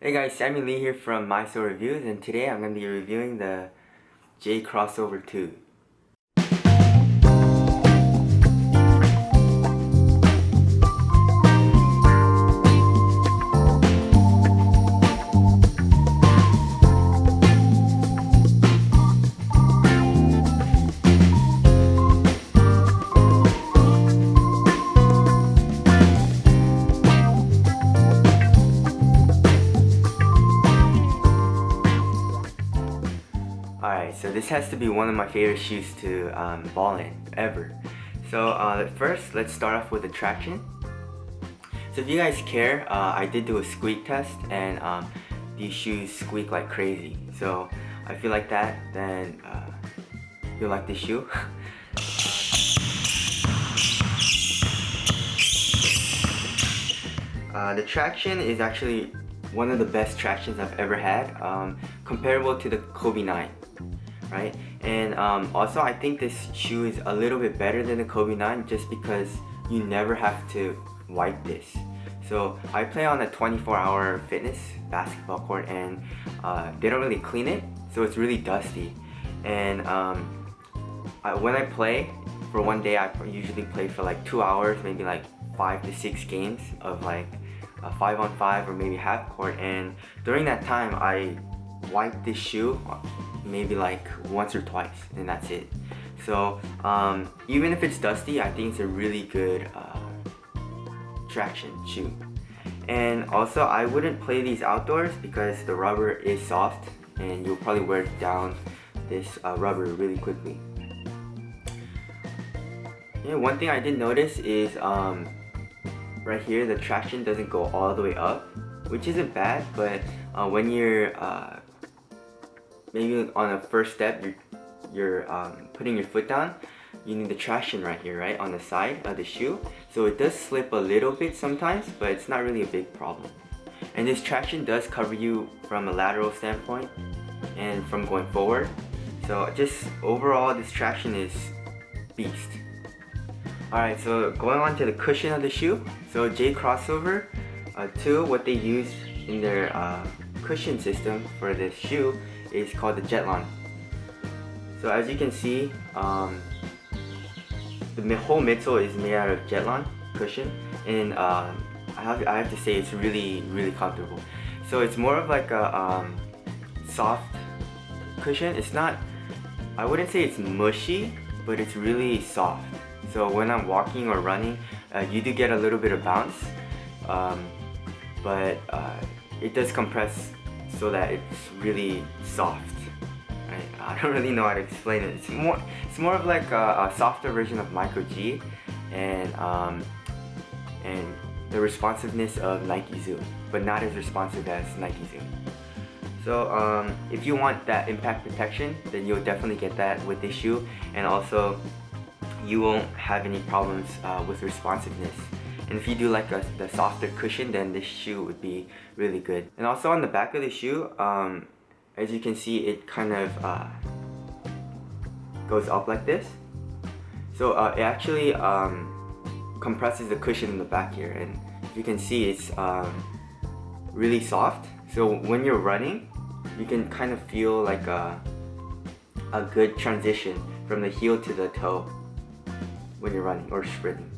Hey guys, Sammy Lee here from My Soul Reviews, and today I'm going to be reviewing the J Crossover 2. Alright, so this has to be one of my favorite shoes to ball in, ever. So first, let's start off with the traction. So if you guys care, I did do a squeak test, and these shoes squeak like crazy. So if you like that, then you'll like this shoe. The traction is actually one of the best tractions I've ever had, comparable to the Kobe 9, right? And also I think this shoe is a little bit better than the Kobe 9 just because you never have to wipe this. So I play on a 24-hour fitness basketball court, and they don't really clean it, so it's really dusty. And when I play for one day, I usually play for like 2 hours, maybe like 5 to 6 games of like 5-on-5 or maybe half court, and during that time I wipe this shoe maybe like once or twice, and that's it. So even if it's dusty, I think it's a really good traction shoe. And also I wouldn't play these outdoors because the rubber is soft and you'll probably wear down this rubber really quickly. Yeah, one thing I did notice is right here the traction doesn't go all the way up, which isn't bad, but when you're maybe on a first step, you're putting your foot down, you need the traction right here, right on the side of the shoe. So it does slip a little bit sometimes, but it's not really a big problem. And this traction does cover you from a lateral standpoint and from going forward. So just overall, this traction is beast. Alright, so going on to the cushion of the shoe. So J Crossover 2, what they use in their cushion system for this shoe is called the Jetlon. So as you can see, the whole midsole is made out of Jetlon cushion, and I have to say it's really comfortable. So it's more of like a soft cushion. It's not, I wouldn't say it's mushy, but it's really soft. So when I'm walking or running, you do get a little bit of bounce, but it does compress so that it's really soft. Right? I don't really know how to explain it. It's more of like a softer version of Micro G, and the responsiveness of Nike Zoom, but not as responsive as Nike Zoom. So if you want that impact protection, then you'll definitely get that with this shoe, and also you won't have any problems with responsiveness. And if you do like the softer cushion, then this shoe would be really good. And also on the back of the shoe, as you can see, it kind of goes up like this. So it actually compresses the cushion in the back here, and if you can see, it's really soft. So when you're running, you can kind of feel like a good transition from the heel to the toe when you're running or sprinting.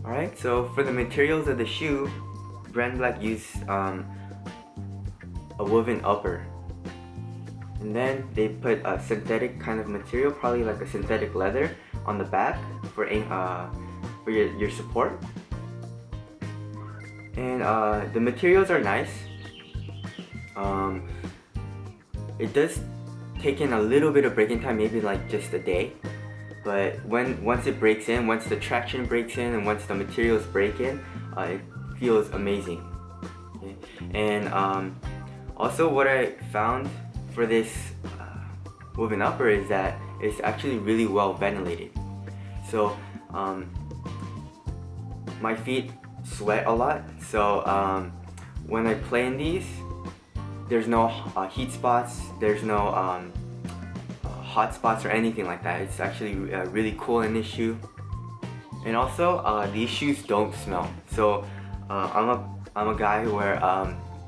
Alright, so for the materials of the shoe, BrandBlack used a woven upper, and then they put a synthetic kind of material, probably like a synthetic leather, on the back for your support. And the materials are nice. It does take in a little bit of breaking time, maybe like just a day. But once it breaks in, once the traction breaks in, and once the materials break in, it feels amazing. Okay? And also what I found for this woven upper is that it's actually really well ventilated. So my feet sweat a lot, so when I play in these, there's no heat spots, there's no hot spots or anything like that. It's actually really cool in this shoe. And also these shoes don't smell. So I'm a I'm a guy where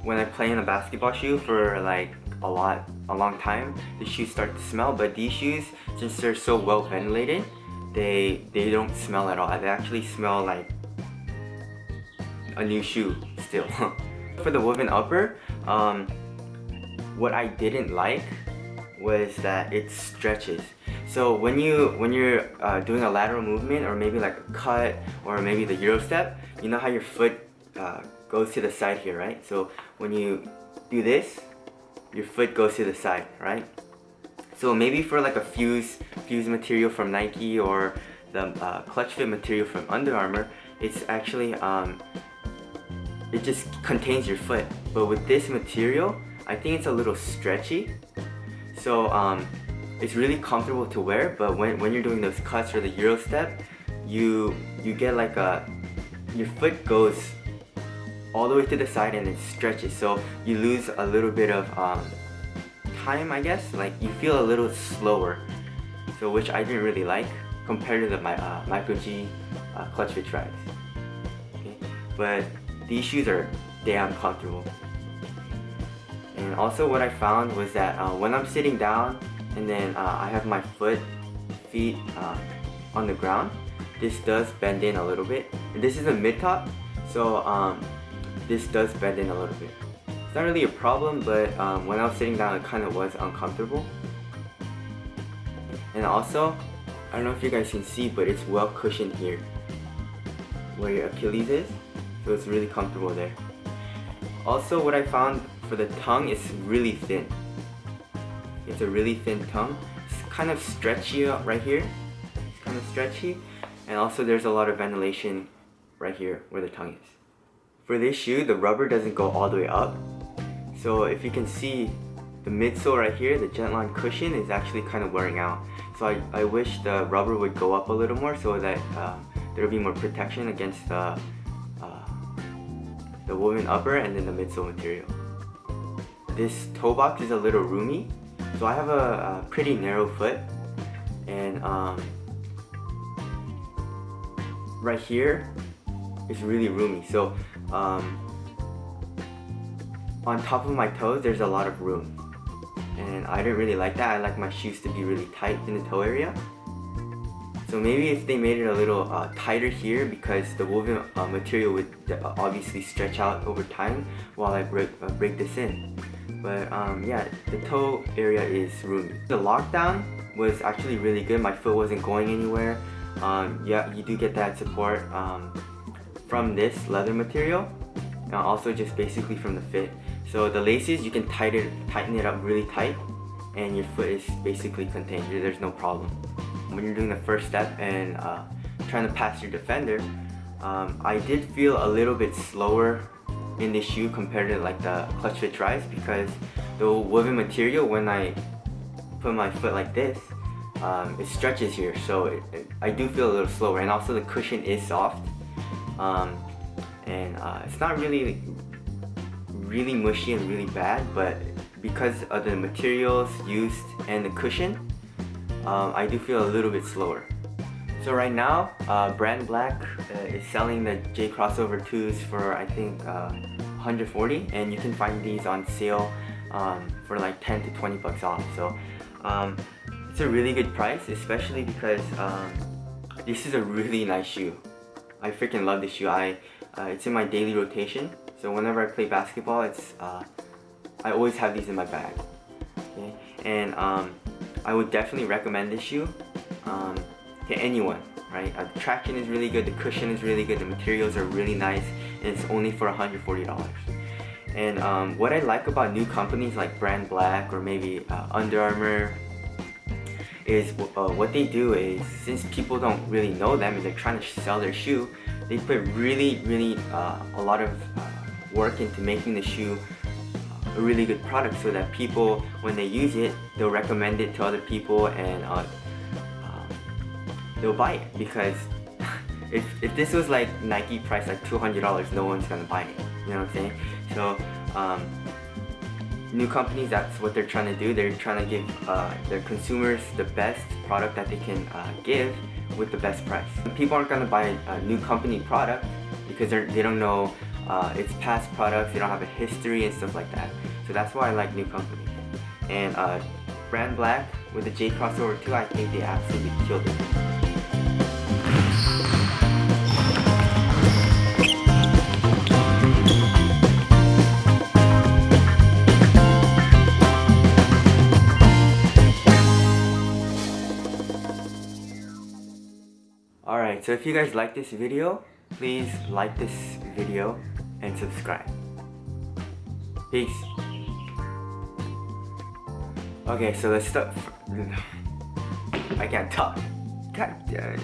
when I play in a basketball shoe for like a long time, the shoes start to smell. But these shoes, since they're so well ventilated, they don't smell at all. They actually smell like a new shoe still. For the woven upper, what I didn't like was that it stretches. So when you're doing a lateral movement, or maybe like a cut, or maybe the Euro step, you know how your foot goes to the side here, right? So when you do this, your foot goes to the side, right? So maybe for like a fuse material from Nike, or the clutch fit material from Under Armour, it's actually it just contains your foot. But with this material, I think it's a little stretchy. So it's really comfortable to wear, but when you're doing those cuts or the Euro step, you get like your foot goes all the way to the side and it stretches, so you lose a little bit of time, I guess. Like you feel a little slower, so which I didn't really like compared to the Micro G clutch fit tries. Okay, but these shoes are damn comfortable. And also what I found was that when I'm sitting down and then I have my feet on the ground, this does bend in a little bit. And this is a mid top, so this does bend in a little bit. It's not really a problem, but when I was sitting down, it kind of was uncomfortable. And also, I don't know if you guys can see, but it's well cushioned here where your Achilles is, so it's really comfortable there. Also, what I found for the tongue is really thin. It's a really thin tongue. It's kind of stretchy right here. It's kind of stretchy. And also there's a lot of ventilation right here where the tongue is. For this shoe, the rubber doesn't go all the way up. So if you can see, the midsole right here, the Gentline cushion, is actually kind of wearing out. So I wish the rubber would go up a little more so that there would be more protection against the woven upper and then the midsole material. This toe box is a little roomy, so I have a pretty narrow foot, and right here is really roomy. So on top of my toes there's a lot of room, and I didn't really like that. I like my shoes to be really tight in the toe area. So maybe if they made it a little tighter here, because the woven material would obviously stretch out over time while I break this in. But yeah, the toe area is roomy. The lockdown was actually really good. My foot wasn't going anywhere. Yeah, you do get that support from this leather material, and also just basically from the fit. So the laces, you can tighten it up really tight, and your foot is basically contained. There's no problem. When you're doing the first step and trying to pass your defender, I did feel a little bit slower in this shoe compared to like the clutch fit tries, because the woven material, when I put my foot like this, it stretches here, so I do feel a little slower. And also the cushion is soft, and it's not really mushy and really bad, but because of the materials used and the cushion, I do feel a little bit slower. So right now, BrandBlack is selling the J crossover 2s for I think $140, and you can find these on sale for like 10 to 20 bucks off. So it's a really good price, especially because this is a really nice shoe. I freaking love this shoe. It's in my daily rotation, so whenever I play basketball, I always have these in my bag. Okay? And I would definitely recommend this shoe to anyone, right? The traction is really good, the cushion is really good, the materials are really nice, and it's only for $140. And what I like about new companies like BrandBlack or maybe Under Armour is what they do is, since people don't really know them and they're trying to sell their shoe, they put really a lot of work into making the shoe a really good product, so that people, when they use it, they'll recommend it to other people, and they'll buy it. Because if this was like Nike price like $200, no one's gonna buy it. You know what I'm saying? So new companies, that's what they're trying to do. They're trying to give their consumers the best product that they can give with the best price. People aren't gonna buy a new company product because they don't know it's past products, they don't have a history and stuff like that. So that's why I like new companies. And BrandBlack with the J crossover too, I think they absolutely killed it. Alright, so if you guys like this video, please like this video and subscribe. Peace. Okay, so let's start. I can't talk. God damn it.